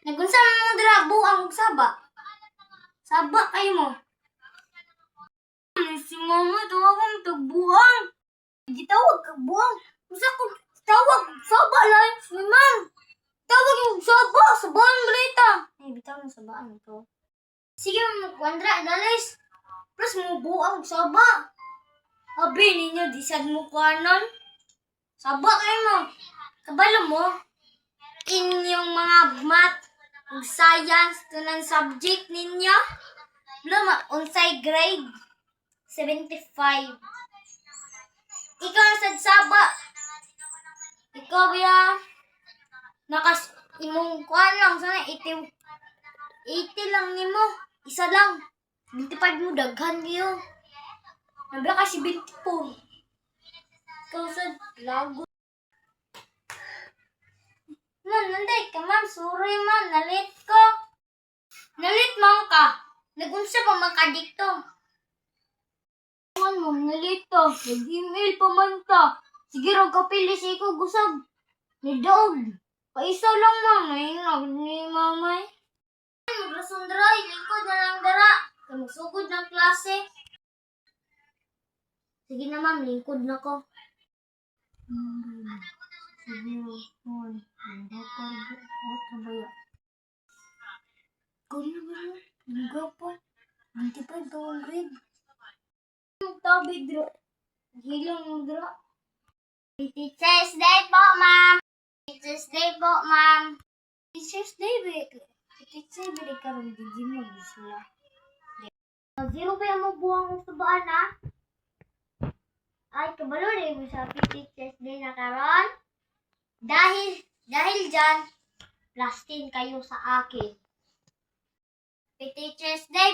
Nagunsa mo dira buang og saba. Saba kayo mo. Si mama tawag mo tagbuang. Gitawag ka buang. Usa ko tawag saba lang si ma'am. Tawag yung saba, sabaan balita. Ay, bitaw mo sabaan to. Sige mo kwandra dalis. Plus mo buang og saba. Abi ninyo di sad mo kuanon. Saba kayo mo. Kabalo mo. Inyong mga math ug science tunan subject ninyo. Luma unsay grade 75. Ikaw sad saba. Ikaw ya nakas imong kuan lang sana 80 lang nimo. Isa lang. 25 mo daghan niyo. Nabla kasi 24. Ikaw sad lago. Man, nanday ka ma'am. Sorry ma'am, nalit ko. Nalit man ka. Nagunsa pa man ka dito. Man ma'am, nalit ka. Nag-email pa man ka. Sige raw kapili siya ko gusab. Nidaog. Paisa lang ma'am. Nainag ni mamay. Maglason dara. Lingkod na lang dara. Magsugod ng klase. Sige na ma'am, lingkod na ko. Sige na. Kaya ba yun? Hingga pa. 25 taong grade. Magtabi dra. Hilang mo dra. Teacher's Day po, ma'am. Teacher's Day po, ma'am. Teacher's Day ba? Teacher ba di karon di mo sila. Zero ba mo buwang sa baan na? Ay, kabalo rin mo sa Teacher's Day na karon. Dahil dyan, plus 10 kayo sa akin. Teacher's Day